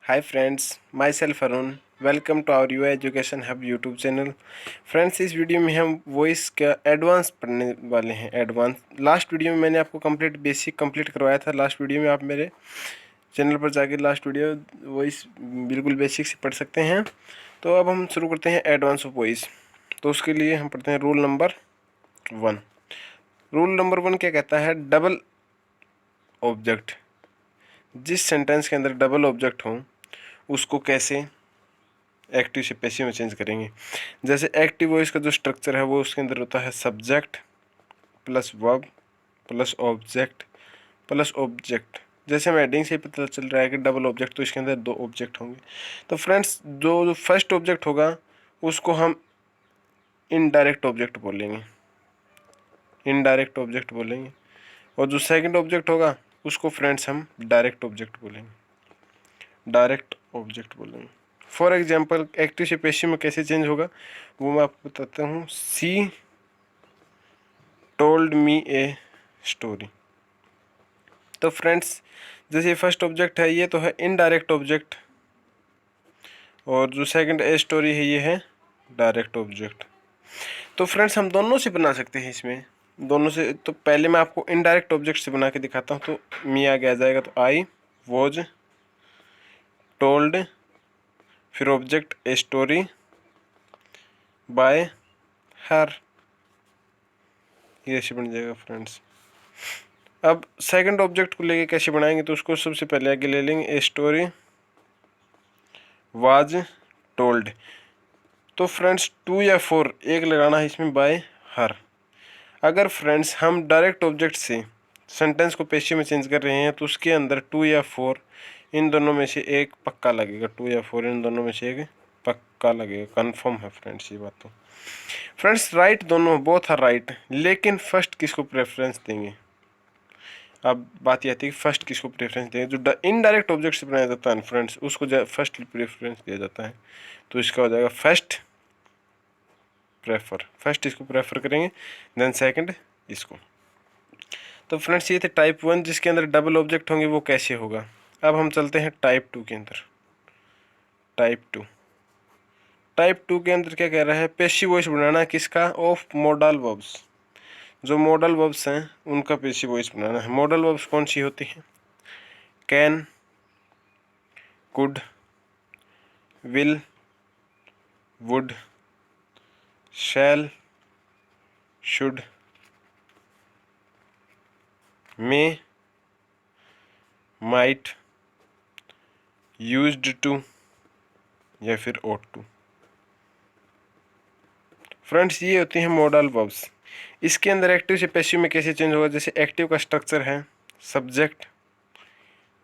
Hi friends, myself Arun. Welcome to our Yuva Education Hub YouTube channel. Friends, इस video में हम voice का advance पढ़ने वाले हैं। एडवांस लास्ट वीडियो में मैंने आपको बेसिक कंप्लीट करवाया था। लास्ट वीडियो में आप मेरे चैनल पर जाके लास्ट वीडियो वॉइस बिल्कुल बेसिक से पढ़ सकते हैं। तो अब हम शुरू करते हैं एडवांस ऑफ वॉइस। तो उसके लिए हम पढ़ते हैं रूल नंबर 1। रूल नंबर 1 क्या कहता है? Double object. जिस सेंटेंस के अंदर डबल ऑब्जेक्ट हो उसको कैसे एक्टिव से पैसिव में चेंज करेंगे। जैसे एक्टिव वॉइस का जो स्ट्रक्चर है वो उसके अंदर होता है subject plus verb plus object plus object. जैसे हम एडिंग से ही पता चल रहा है कि डबल ऑब्जेक्ट, तो इसके अंदर 2 ऑब्जेक्ट होंगे। तो फ्रेंड्स, जो फर्स्ट ऑब्जेक्ट होगा उसको हम इनडायरेक्ट ऑब्जेक्ट बोलेंगे, इनडायरेक्ट ऑब्जेक्ट बोलेंगे। और जो सेकंड ऑब्जेक्ट होगा उसको फ्रेंड्स हम डायरेक्ट ऑब्जेक्ट बोलेंगे, डायरेक्ट ऑब्जेक्ट बोलेंगे। फॉर एग्जाम्पल, एक्टिव से पैसिव में कैसे चेंज होगा वो मैं आपको बताता हूँ। सी टोल्ड मी ए स्टोरी। तो फ्रेंड्स, जैसे फर्स्ट ऑब्जेक्ट है ये तो है इनडायरेक्ट ऑब्जेक्ट, और जो सेकंड ए स्टोरी है ये है डायरेक्ट ऑब्जेक्ट। तो फ्रेंड्स, हम दोनों से बना सकते हैं इसमें, दोनों से। तो पहले मैं आपको इनडायरेक्ट ऑब्जेक्ट से बना के दिखाता हूँ। तो मी आगे आ जाएगा, तो आई वॉज टोल्ड, फिर ऑब्जेक्ट ए स्टोरी बाय हर, ये ऐसे बन जाएगा फ्रेंड्स। अब सेकंड ऑब्जेक्ट को लेके कैसे बनाएंगे, तो उसको सबसे पहले आगे ले लेंगे ए स्टोरी वाज टोल्ड। तो फ्रेंड्स 2 या 4 एक लगाना है इसमें बाय हर। अगर फ्रेंड्स हम डायरेक्ट ऑब्जेक्ट से सेंटेंस को पैसिव में चेंज कर रहे हैं तो उसके अंदर 2 या 4 इन दोनों में से एक पक्का लगेगा। 2 या 4 इन दोनों में से एक पक्का लगेगा, कंफर्म है फ्रेंड्स ये बात। तो फ्रेंड्स, राइट दोनों, बोथ आर राइट, लेकिन फर्स्ट किसको प्रेफरेंस देंगे? अब बात यह आती है कि फर्स्ट किसको प्रेफरेंस देंगे। जो इनडायरेक्ट ऑब्जेक्ट से बनाया जाता है फ्रेंड्स, उसको फर्स्ट प्रेफरेंस दिया जाता है। तो इसका हो जाएगा फर्स्ट प्रेफर, फर्स्ट इसको प्रेफर करेंगे, देन सेकंड इसको। तो फ्रेंड्स, ये थे टाइप 1 जिसके अंदर डबल ऑब्जेक्ट होंगे, वो कैसे होगा। अब हम चलते हैं टाइप 2 के अंदर। टाइप 2, टाइप 2 के अंदर क्या कह रहा है? पैसिव वॉइस बनाना है किसका? Of modal verbs. जो मॉडल वर्ब्स हैं उनका पैसिव वॉइस बनाना है। मॉडल वर्ब्स कौन सी होती हैं? Can, could, will, would, shall, should, may, might, used to या फिर ought टू। फ्रेंड्स, ये होती हैं मॉडल वर्ब्स। इसके अंदर एक्टिव से पैसिव में कैसे चेंज होगा? जैसे एक्टिव का स्ट्रक्चर है subject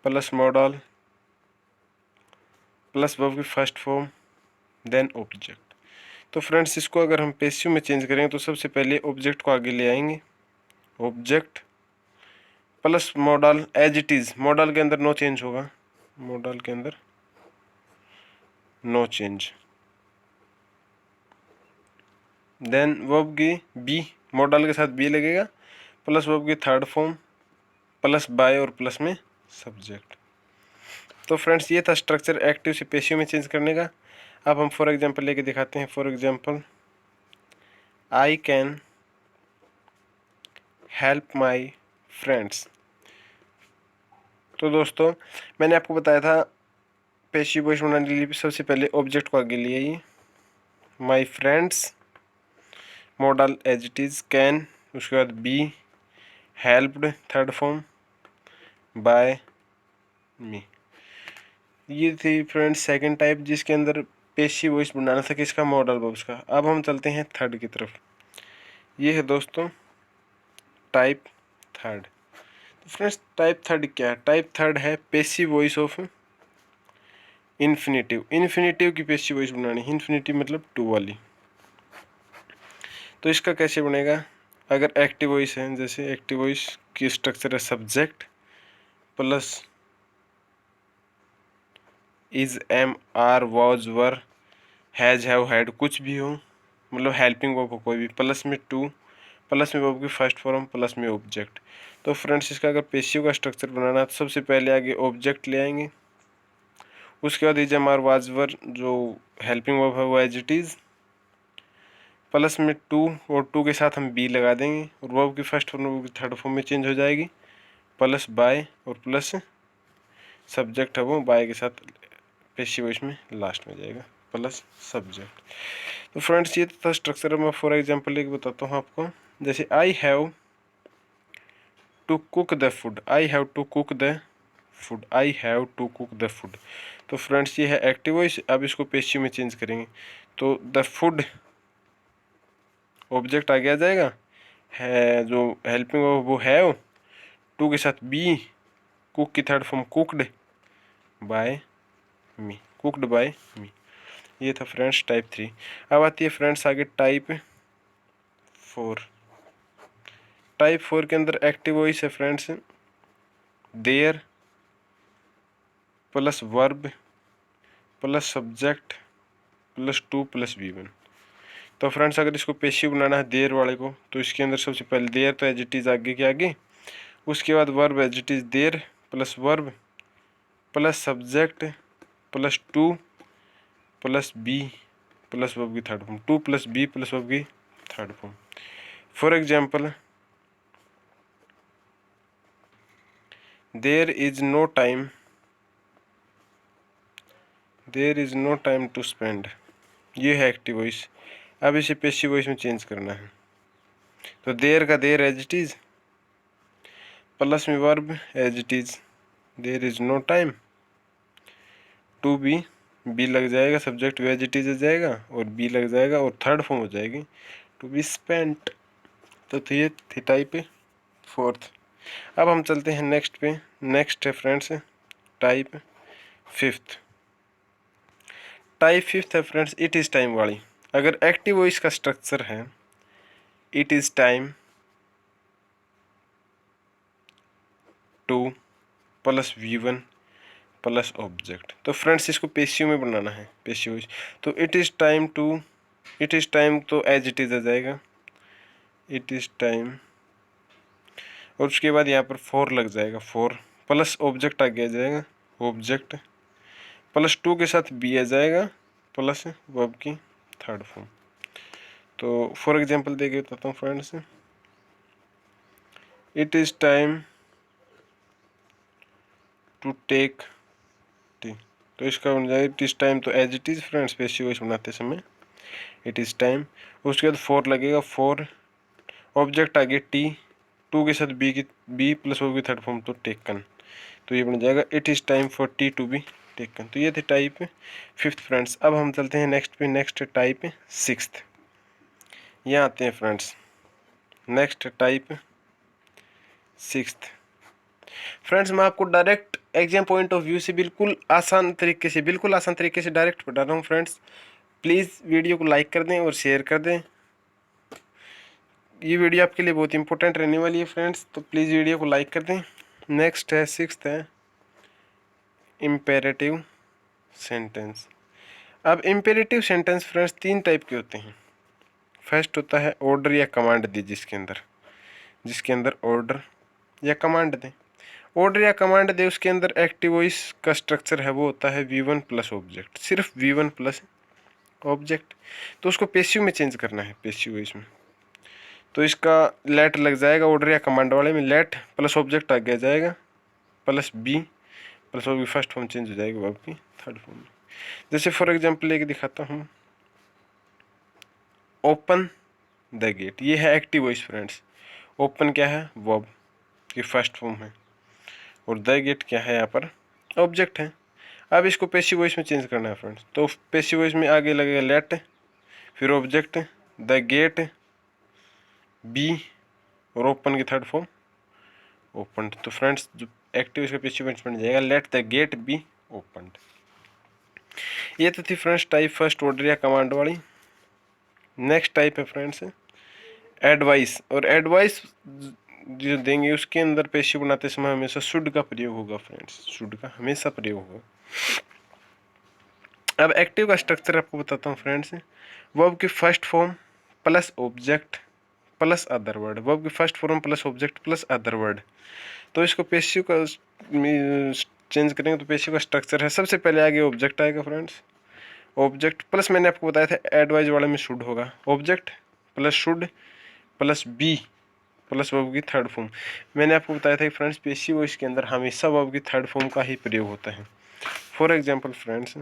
plus model plus verb की फर्स्ट फॉर्म देन ऑब्जेक्ट। तो फ्रेंड्स, इसको अगर हम पैसिव में चेंज करेंगे तो सबसे पहले ऑब्जेक्ट को आगे ले आएंगे, object plus modal as it is. Modal के अंदर नो चेंज होगा, मॉडल के अंदर नो चेंज। देन वर्ब की बी, मॉडल के साथ बी लगेगा, प्लस वर्ब की थर्ड फॉर्म प्लस बाय और प्लस में सब्जेक्ट। तो फ्रेंड्स, ये था स्ट्रक्चर एक्टिव से पैसिव में चेंज करने का। अब हम फॉर एग्जांपल लेके दिखाते हैं। For example, I can help my friends. तो दोस्तों, मैंने आपको बताया था पैसिव वॉइस बनाने के लिए सबसे पहले ऑब्जेक्ट को आगे लिए आइए, my friends, model as it is, can, उसके बाद be, helped third form, by me. ये थी फ्रेंड्स सेकंड टाइप जिसके अंदर पैसिव वॉइस बनाना था किसका? मॉडल वर्ब्स का। अब हम चलते हैं थर्ड की तरफ। ये है दोस्तों टाइप थर्ड। तो फ्रेंड्स, टाइप थर्ड क्या है? टाइप थर्ड है passive voice of infinitive. Infinitive की पैसिव वॉइस बनानी, इन्फिनेटिव मतलब टू वाली। तो इसका कैसे बनेगा? अगर एक्टिव वॉइस है, जैसे एक्टिव वॉइस की स्ट्रक्चर है subject plus is, am, are, was, were, has, have, had, कुछ भी हो, मतलब हेल्पिंग वर्ब हो कोई भी, प्लस में टू, प्लस में वर्ब की फर्स्ट फॉर्म, प्लस में ऑब्जेक्ट। तो फ्रेंड्स, इसका अगर पैसिव का स्ट्रक्चर बनाना है तो सबसे पहले आगे ऑब्जेक्ट ले आएंगे, उसके बाद is am are was were जो हेल्पिंग वर्ब है वो एज इट इज़, प्लस में टू और टू के साथ हम बी लगा देंगे और वर्ब की फर्स्ट फॉर्म वर्ब की थर्ड फॉर्म में चेंज हो जाएगी, प्लस बाय और प्लस सब्जेक्ट है वो बाय के साथ पेशिव वॉइस में लास्ट में जाएगा प्लस सब्जेक्ट। तो फ्रेंड्स ये था स्ट्रक्चर। मैं फॉर एग्जांपल एक बताता हूँ आपको, जैसे I have to cook the food, I have to cook the food, I have to cook the food. तो फ्रेंड्स ये है एक्टिव वॉइस। अब इसको पेशिव में चेंज करेंगे तो द फूड ऑब्जेक्ट आगे आ जाएगा, है जो हेल्पिंग वो हैव, टू के साथ बी, कुक की third form cooked by me, cooked by me. ये था फ्रेंड्स टाइप 3। अब आती है फ्रेंड्स आगे टाइप 4। टाइप 4 के अंदर एक्टिव वॉइस है friends there plus verb plus subject plus to plus V1। तो फ्रेंड्स अगर इसको पेशिव बनाना है देयर वाले को, तो इसके अंदर सबसे पहले देयर तो एज इट इज़ आगे के आगे, उसके बाद verb as it is there plus verb plus subject plus to plus be plus verb की third form, to plus be plus verb की third form. For example there is no time, there is no time to spend, ये है active voice. अब इसे पेशिव voice में change करना है, तो देयर का there as it is plus में verb as it is there is no time, to be, be लग जाएगा, सब्जेक्ट भी एज इट इज़ आ जाएगा और बी लग जाएगा और थर्ड फॉर्म हो जाएगी टू बी स्पेंट। तो ये थी टाइप 4। अब हम चलते हैं नेक्स्ट पे। नेक्स्ट है फ्रेंड्स टाइप 5। टाइप 5 है फ्रेंड्स इट इज़ टाइम वाली। अगर एक्टिव वॉइस का स्ट्रक्चर है it is time to plus V1 plus object, तो फ्रेंड्स इसको पेशिव में बनाना है, पेशिव वॉइस। तो it is time to, it is time तो एज इट इज़ आ जाएगा इट इज़ टाइम, और उसके बाद यहाँ पर 4 लग जाएगा, 4 प्लस ऑब्जेक्ट आगे आ जाएगा ऑब्जेक्ट प्लस टू के साथ बी आ जाएगा प्लस वर्ब की थर्ड फॉर्म। तो फॉर एग्जांपल देके बताता हूँ friends, it is time to take tea, तो इसका बन जाएगा इट इज़ टाइम तो as it is friends passive voice बनाते समय इट इज़ टाइम, उसके बाद 4 लगेगा, 4 ऑब्जेक्ट आगे टी, टू के साथ बी की बी प्लस वर्ब की थर्ड फॉर्म तो टेकन, तो ये बन जाएगा it is time for tea to be taken. तो ये थे टाइप 5 फ्रेंड्स। अब हम चलते हैं नेक्स्ट पे, नेक्स्ट टाइप 6। यहाँ आते हैं फ्रेंड्स नेक्स्ट टाइप 6। फ्रेंड्स मैं आपको direct exam point of view से बिल्कुल आसान तरीके से डायरेक्ट बता रहा हूँ फ्रेंड्स। प्लीज़ वीडियो को लाइक कर दें और शेयर कर दें, ये वीडियो आपके लिए बहुत इंपॉर्टेंट रहने वाली है फ्रेंड्स, तो प्लीज़ वीडियो को लाइक कर दें। नेक्स्ट है 6th है इम्पेरेटिव सेंटेंस। अब इम्पेरेटिव सेंटेंस फ्रेंड्स 3 टाइप के होते हैं। फर्स्ट होता है ऑर्डर या कमांड दे, जिसके अंदर ऑर्डर या कमांड दे, ऑर्डर या कमांड दे उसके अंदर एक्टिव वॉइस का स्ट्रक्चर है वो होता है V1 प्लस ऑब्जेक्ट, सिर्फ V1 प्लस ऑब्जेक्ट। तो उसको पेशिव में चेंज करना है, पेशिव वॉइस में, तो इसका लेट लग जाएगा ऑर्डर या कमांड वाले में, लेट प्लस ऑब्जेक्ट आ गया जाएगा प्लस बी प्लस वर्ब की फर्स्ट फॉर्म चेंज हो जाएगी वर्ब की थर्ड फॉर्म में। जैसे फॉर एग्जांपल लेके दिखाता हूँ, ओपन द गेट, ये है एक्टिव वॉइस फ्रेंड्स। ओपन क्या है वर्ब की फर्स्ट फॉर्म है और द गेट क्या है यहाँ पर ऑब्जेक्ट है। अब इसको पेशिव वॉइस में चेंज करना है फ्रेंड्स, तो पेशिव वॉइस में आगे लगेगा लेट फिर ऑब्जेक्ट द गेट बी और ओपन की थर्ड फॉर्म ओपन। तो फ्रेंड्स जो एक्टिव इसका पेशिव वॉइस बन जाएगा let the gate be open. ये तो थी फ्रेंड्स टाइप फर्स्ट ऑर्डर या कमांड वाली। नेक्स्ट टाइप है फ्रेंड्स एडवाइस, और एडवाइस जो देंगे उसके अंदर पेशिव बनाते समय हमेशा शुड का प्रयोग होगा फ्रेंड्स, शुड का हमेशा प्रयोग होगा। अब एक्टिव का स्ट्रक्चर आपको बताता हूँ फ्रेंड्स, वर्ब की first form plus object plus other word, verb की first form plus object plus other word. तो इसको पेशिव का चेंज करेंगे तो पेशिव का स्ट्रक्चर है, सबसे पहले आगे ऑब्जेक्ट आएगा फ्रेंड्स, ऑब्जेक्ट प्लस मैंने आपको बताया था एडवाइज वाले में शुड होगा, object plus should plus be plus verb की थर्ड फॉर्म। मैंने आपको बताया था कि फ्रेंड्स पेशिव वॉइस के अंदर हमेशा वर्ब की थर्ड फॉर्म का ही प्रयोग होता है। For example friends,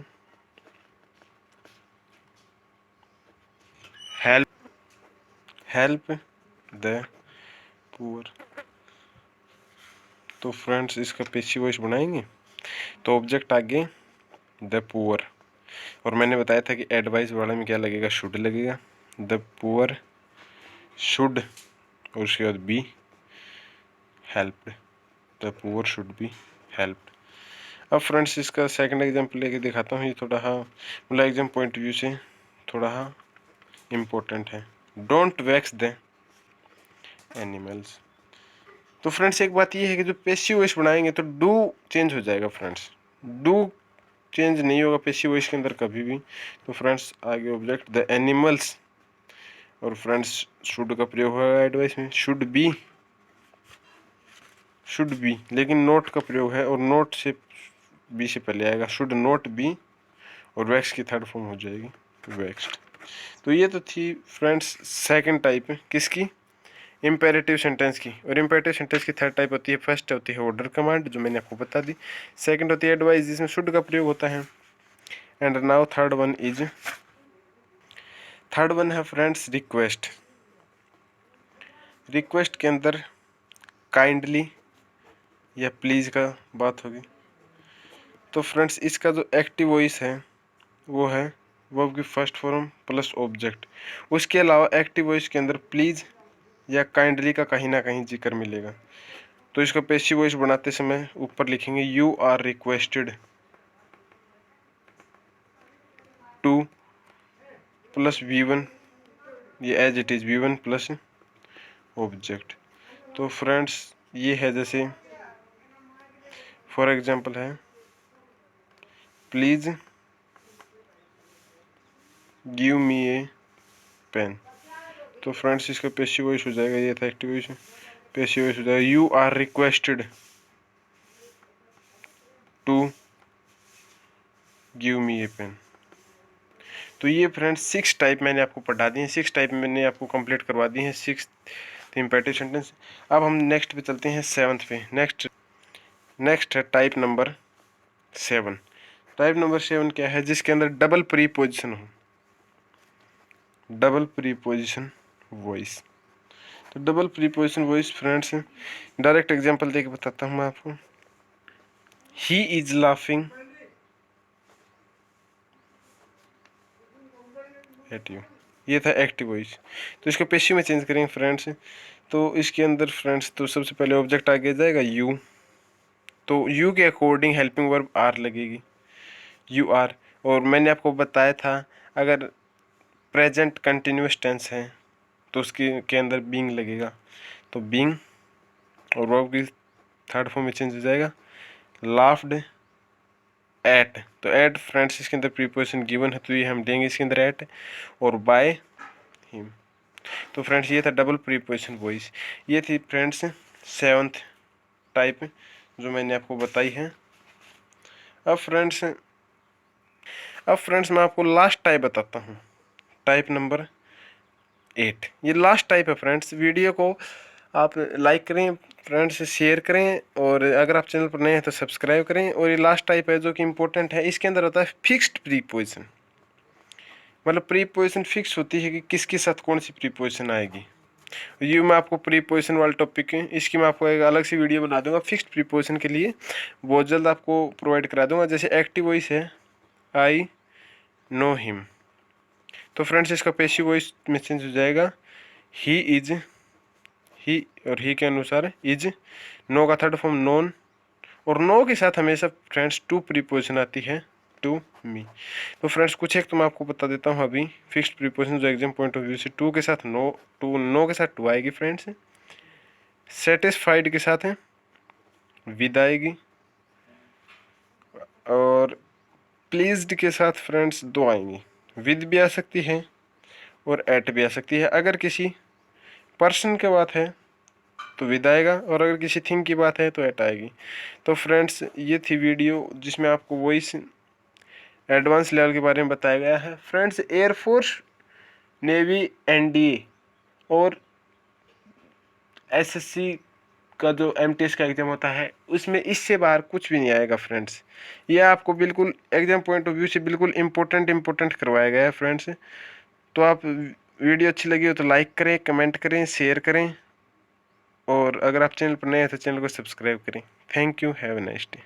help, help the poor, तो फ्रेंड्स इसका पेशिव वॉइस बनाएंगे तो ऑब्जेक्ट आगे द पुअर, और मैंने बताया था कि एडवाइस वाले में क्या लगेगा, शुड लगेगा, द पुअर शुड, और उसके बाद be helped, the poor should be helped. अब फ्रेंड्स इसका सेकंड एग्जांपल लेके दिखाता हूँ, ये थोड़ा मतलब एग्जाम पॉइंट व्यू से थोड़ा इम्पोर्टेंट है। Don't wax the animals. तो फ्रेंड्स एक बात ये है कि जो पेसिव वॉइस बनाएंगे तो डू चेंज हो जाएगा फ्रेंड्स, डू चेंज नहीं होगा पेसिव वॉइस के अंदर कभी भी। तो फ्रेंड्स आगे ऑब्जेक्ट द एनिमल्स, और फ्रेंड्स शुड का प्रयोग होगा एडवाइस में, शुड बी, लेकिन नोट का प्रयोग है और नोट से बी से पहले आएगा, शुड नोट बी, और वैक्स की थर्ड फॉर्म हो जाएगी वैक्स्ड। तो ये तो थी फ्रेंड्स सेकंड टाइप किसकी, इम्पेरेटिव सेंटेंस की। और इम्पेरेटिव सेंटेंस की थर्ड टाइप होती है, फर्स्ट होती है ऑर्डर कमांड जो मैंने आपको बता दी, सेकंड होती है एडवाइस जिसमें शुड का प्रयोग होता है, एंड नाउ थर्ड वन है फ्रेंड्स रिक्वेस्ट। रिक्वेस्ट के अंदर काइंडली या प्लीज़ का बात होगी। तो फ्रेंड्स इसका जो एक्टिव वॉइस है वो है वर्ब की फर्स्ट फॉर्म प्लस ऑब्जेक्ट। उसके अलावा एक्टिव वॉइस के अंदर प्लीज़ या काइंडली का कहीं ना कहीं जिक्र मिलेगा। तो इसका पैसिव वॉइस बनाते समय ऊपर लिखेंगे you are requested to plus V1, ये as it is V1 plus object. तो फ्रेंड्स ये है, जैसे फॉर एग्जांपल है please give me a pen. तो फ्रेंड्स इसका पैसिव वॉइस हो जाएगा, ये था एक्टिव वॉइस, पैसिव वॉइस हो जाएगा you are requested to give me a pen. तो ये फ्रेंड्स 6 टाइप मैंने आपको पढ़ा दी हैं, 6 टाइप मैंने आपको कंप्लीट करवा दी हैं, 6 इम्पेरेटिव सेंटेंस। अब हम नेक्स्ट पे चलते हैं 7th पे। नेक्स्ट है टाइप नंबर 7। टाइप नंबर 7 क्या है, जिसके अंदर डबल प्रीपोजिशन हो, डबल प्रीपोजिशन वॉइस। तो double preposition voice friends direct example देके बताता हूँ मैं आपको। He is laughing at you, ये था एक्टिव वॉइस। तो इसको पेशिव में चेंज करेंगे फ्रेंड्स। तो इसके अंदर फ्रेंड्स तो सबसे पहले ऑब्जेक्ट आगे जाएगा यू, तो यू के अकॉर्डिंग हेल्पिंग वर्ब आर लगेगी, यू आर। और मैंने आपको बताया था अगर प्रेजेंट कंटिन्यूस टेंस है तो उसके के अंदर बीइंग लगेगा, तो बीइंग, और वर्ब की थर्ड फॉर्म में चेंज हो जाएगा लाफ्ड एट। तो एट फ्रेंड्स इसके अंदर प्रीपोजिशन गिवन है तो ये हम देंगे इसके अंदर एट, और बाय हिम। तो फ्रेंड्स ये था डबल प्रीपोजिशन वॉइस। ये थी फ्रेंड्स 7th टाइप जो मैंने आपको बताई है। अब फ्रेंड्स मैं आपको लास्ट टाइप बताता हूँ, टाइप नंबर 8। ये लास्ट टाइप है फ्रेंड्स। वीडियो को आप लाइक करें फ्रेंड्स, शेयर करें, और अगर आप चैनल पर नए हैं तो सब्सक्राइब करें। और ये लास्ट टाइप है जो कि इम्पोर्टेंट है, इसके अंदर होता है फिक्स्ड प्रीपोजिशन, मतलब प्रीपोजिशन फिक्स होती है कि किसके साथ कौन सी प्रीपोजिशन आएगी। ये मैं आपको प्रीपोजिशन वाला टॉपिक है, इसकी मैं आपको एक अलग सी वीडियो बना दूंगा फिक्स्ड प्रीपोजिशन के लिए, बहुत जल्द आपको प्रोवाइड करा दूंगा। जैसे एक्टिव वॉइस है आई नो हिम, तो फ्रेंड्स इसका पैसिव वॉइस में चेंज हो जाएगा ही इज, ही और ही के अनुसार इज, नो का थर्ड फॉर्म नोन, और नो के साथ हमेशा फ्रेंड्स टू प्रीपोजिशन आती है, टू मी। तो फ्रेंड्स कुछ एक तो मैं आपको बता देता हूँ अभी फिक्स्ड प्रीपोजिशन जो एग्जाम पॉइंट ऑफ व्यू से, टू के साथ नो, टू नो के साथ टू आएगी फ्रेंड्स, सेटिस्फाइड के साथ है विद आएगी, और प्लीज्ड के साथ फ्रेंड्स दो आएंगी, विद भी आ सकती है और एट भी आ सकती है। अगर किसी पर्सन की बात है तो विद आएगा, और अगर किसी थिंग की बात है तो एट आएगी। तो फ्रेंड्स ये थी वीडियो जिसमें आपको वॉइस एडवांस लेवल के बारे में बताया गया है। फ्रेंड्स एयरफोर्स, नेवी, एनडीए और एसएससी का जो एमटीएस का एग्ज़ाम होता है उसमें इससे बाहर कुछ भी नहीं आएगा फ्रेंड्स। ये आपको बिल्कुल एग्ज़ाम पॉइंट ऑफ व्यू से बिल्कुल इम्पोर्टेंट करवाया गया है फ्रेंड्स। तो आप वीडियो अच्छी लगी हो तो लाइक करें, कमेंट करें, शेयर करें, और अगर आप चैनल पर नए हैं तो चैनल को सब्सक्राइब करें। Thank you, have a nice day.